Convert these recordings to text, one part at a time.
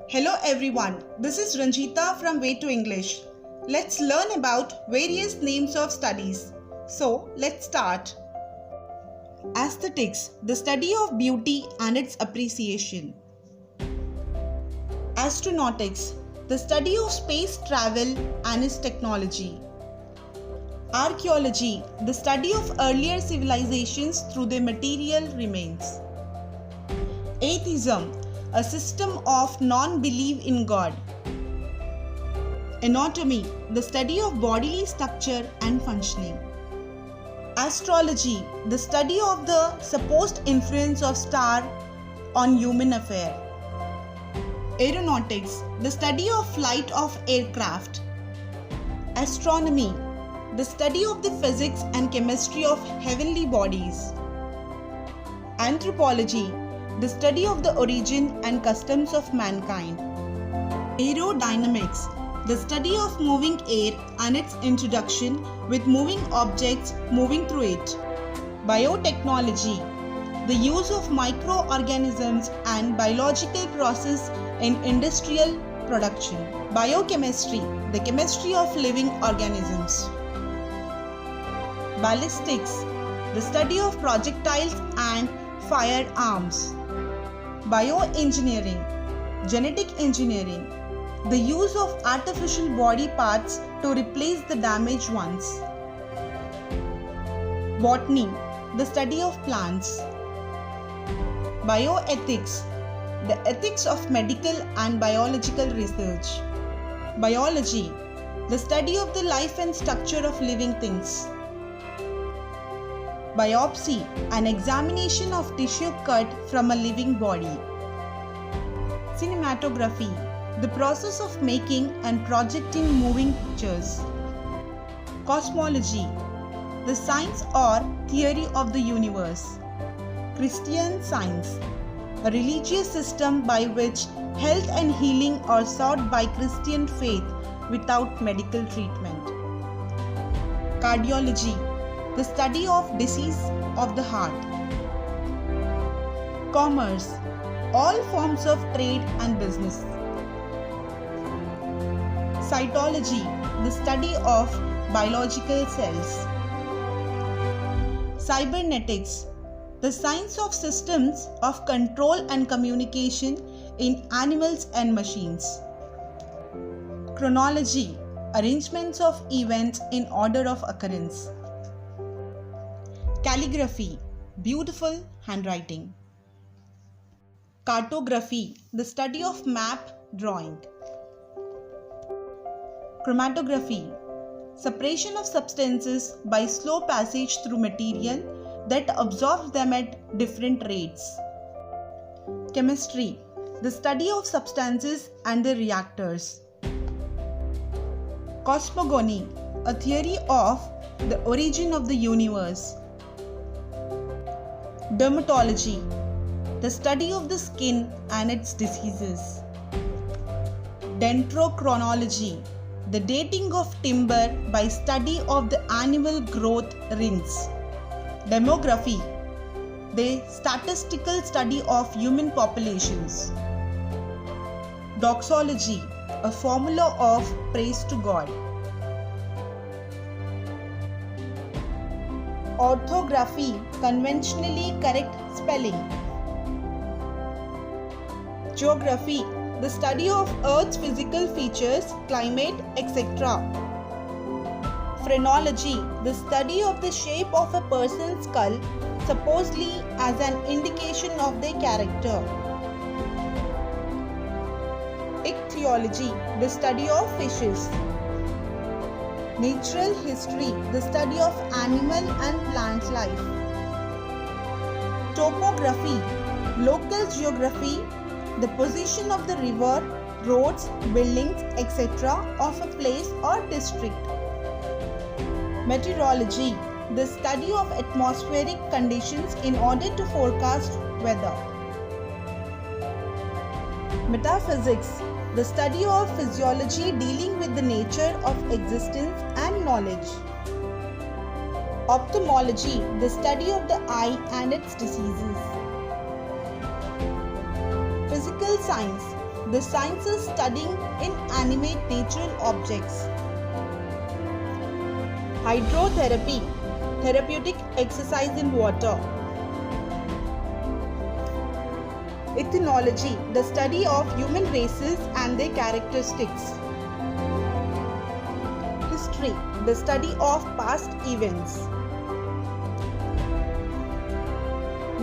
Hello everyone, this is Ranjita from Way to English. Let's learn about various names of studies. So, let's start. Aesthetics, the study of beauty and its appreciation. Astronautics, the study of space travel and its technology. Archaeology, the study of earlier civilizations through their material remains. Atheism, a system of non-belief in God. Anatomy, the study of bodily structure and functioning. Astrology, the study of the supposed influence of star on human affair. Aeronautics, the study of flight of aircraft. Astronomy, the study of the physics and chemistry of heavenly bodies. Anthropology, the study of the origin and customs of mankind. Aerodynamics, the study of moving air and its introduction with moving objects moving through it. Biotechnology, the use of microorganisms and biological process in industrial production. Biochemistry, the chemistry of living organisms. Ballistics, the study of projectiles and firearms. Bioengineering, genetic engineering, the use of artificial body parts to replace the damaged ones. Botany, the study of plants. Bioethics, the ethics of medical and biological research. Biology, the study of the life and structure of living things. Biopsy, an examination of tissue cut from a living body. Cinematography, the process of making and projecting moving pictures. Cosmology, the science or theory of the universe. Christian Science, a religious system by which health and healing are sought by Christian faith without medical treatment. Cardiology, the study of disease of the heart. Commerce, all forms of trade and business. Cytology, the study of biological cells. Cybernetics, the science of systems of control and communication in animals and machines. Chronology, arrangements of events in order of occurrence. Calligraphy, beautiful handwriting. Cartography, the study of map drawing. Chromatography, separation of substances by slow passage through material that absorbs them at different rates. Chemistry, the study of substances and their reactors. Cosmogony, a theory of the origin of the universe. Dermatology, the study of the skin and its diseases. Dendrochronology, the dating of timber by study of the animal growth rings. Demography, the statistical study of human populations. Doxology, a formula of praise to God. Orthography, conventionally correct spelling. Geography, the study of Earth's physical features, climate, etc. Phrenology, the study of the shape of a person's skull, supposedly as an indication of their character. Ichthyology, the study of fishes. Natural history, the study of animal and plant life. Topography, local geography, the position of the river, roads, buildings, etc. of a place or district. Meteorology, the study of atmospheric conditions in order to forecast weather. Metaphysics, the study of physiology dealing with the nature of existence and knowledge. Ophthalmology, the study of the eye and its diseases. science. The science is studying inanimate natural objects. Hydrotherapy, therapeutic exercise in water. Ethnology, the study of human races and their characteristics. History, the study of past events.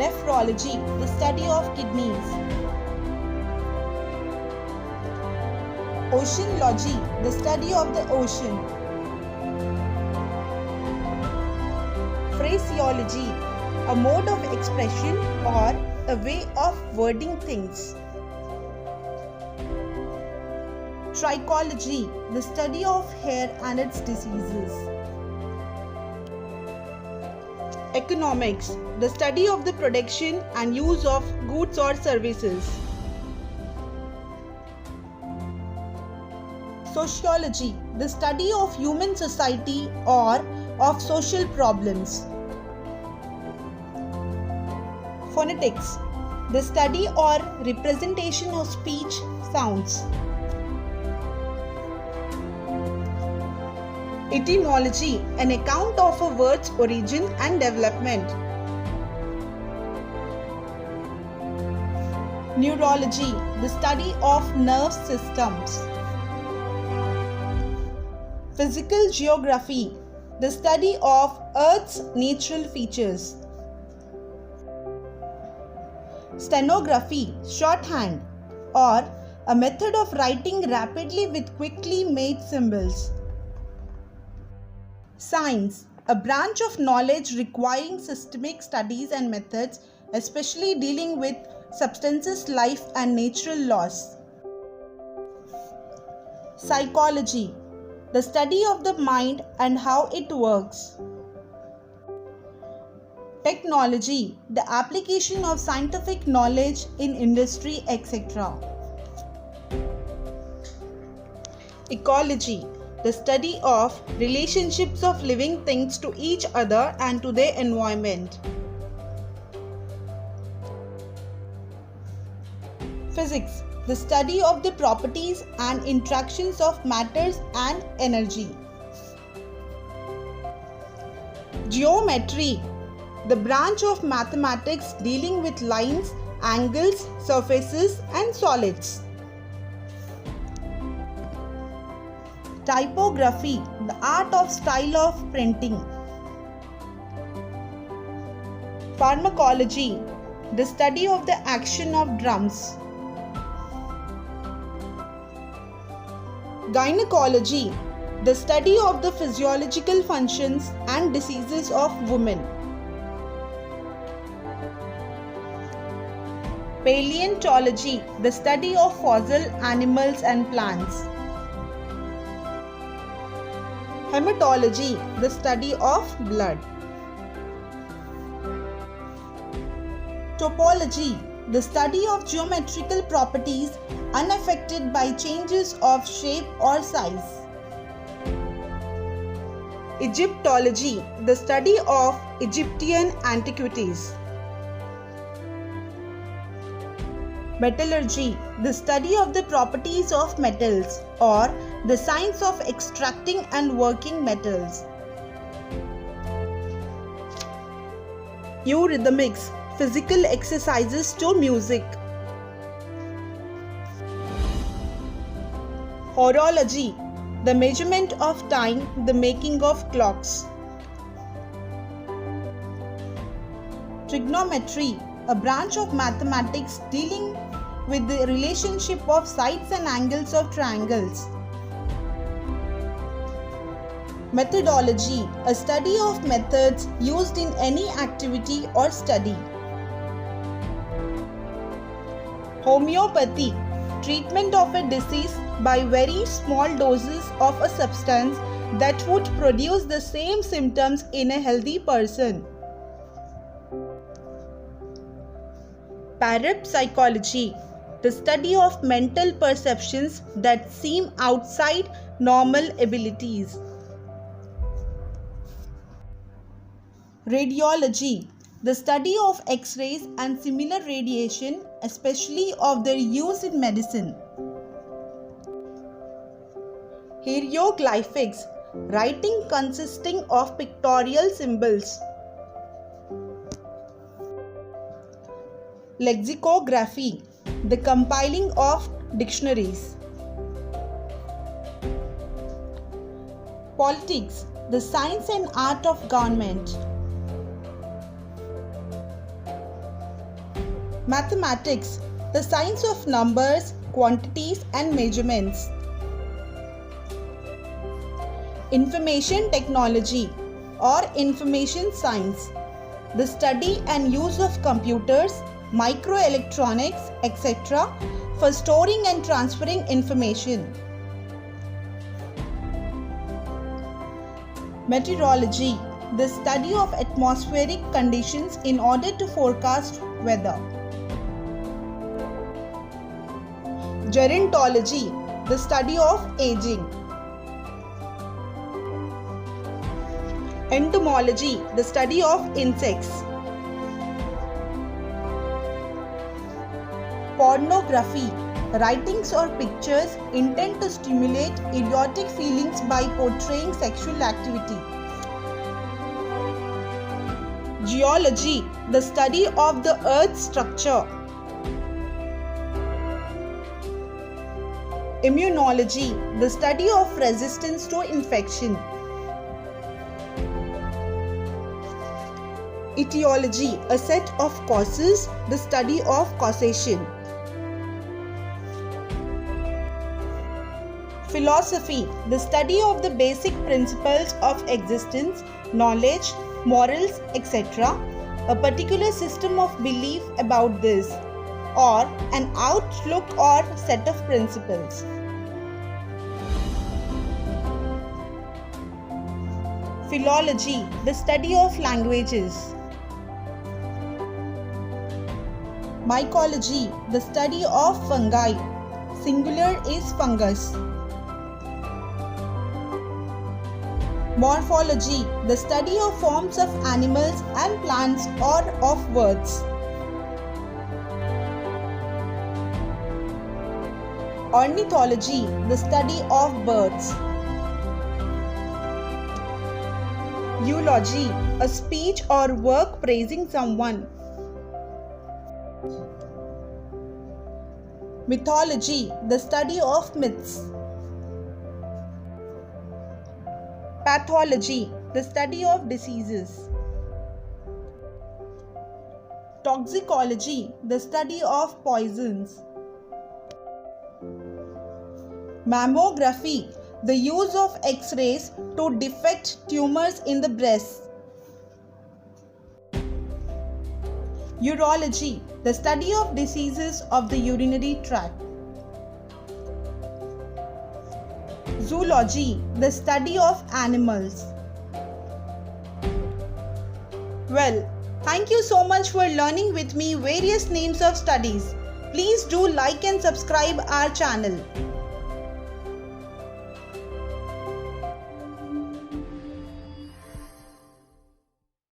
Nephrology, the study of kidneys. Oceanology, the study of the ocean. Phraseology, a mode of expression or a way of wording things. Trichology, the study of hair and its diseases. Economics, the study of the production and use of goods or services. Sociology, the study of human society or of social problems. Phonetics, the study or representation of speech sounds. Etymology, an account of a word's origin and development. Neurology, the study of nerve systems. Physical geography, the study of Earth's natural features. Stenography, shorthand, or a method of writing rapidly with quickly made symbols. Science, a branch of knowledge requiring systemic studies and methods, especially dealing with substances, life, and natural laws. Psychology, the study of the mind and how it works. Technology, the application of scientific knowledge in industry, etc. Ecology, the study of relationships of living things to each other and to their environment. Physics, the study of the properties and interactions of matters and energy. Geometry, the branch of mathematics dealing with lines, angles, surfaces, and solids. Typography, the art of style of printing. Pharmacology, the study of the action of drums. Gynecology, the study of the physiological functions and diseases of women. Paleontology, the study of fossil animals and plants. Hematology, the study of blood. Topology, the study of geometrical properties unaffected by changes of shape or size. Egyptology, the study of Egyptian antiquities. Metallurgy, the study of the properties of metals or the science of extracting and working metals. Eurythmics, physical exercises to music. Horology, the measurement of time, the making of clocks. Trigonometry, a branch of mathematics dealing with the relationship of sides and angles of triangles. Methodology, a study of methods used in any activity or study. Homeopathy, treatment of a disease by very small doses of a substance that would produce the same symptoms in a healthy person. Parapsychology, the study of mental perceptions that seem outside normal abilities. Radiology, the study of X-rays and similar radiation, especially of their use in medicine. Hieroglyphics, writing consisting of pictorial symbols. Lexicography, the compiling of dictionaries. Politics, the science and art of government. Mathematics, the science of numbers, quantities and measurements. Information technology or information science, the study and use of computers, microelectronics, etc. for storing and transferring information. Meteorology, the study of atmospheric conditions in order to forecast weather. Gerontology, the study of aging. Entomology, the study of insects. Pornography, writings or pictures intend to stimulate erotic feelings by portraying sexual activity. Geology, the study of the earth's structure. Immunology, the study of resistance to infection. Etiology, a set of causes, the study of causation. Philosophy, the study of the basic principles of existence, knowledge, morals, etc. A particular system of belief about this, or an outlook or set of principles. Philology, the study of languages. Mycology, the study of fungi. Singular is fungus. Morphology, the study of forms of animals and plants or of words. Ornithology, the study of birds. Eulogy, a speech or work praising someone. Mythology, the study of myths. Pathology, the study of diseases. Toxicology, the study of poisons. Mammography, the use of X-rays to detect tumors in the breast. Urology, the study of diseases of the urinary tract. Zoology, the study of animals. Well, thank you so much for learning with me various names of studies. Please do like and subscribe our channel.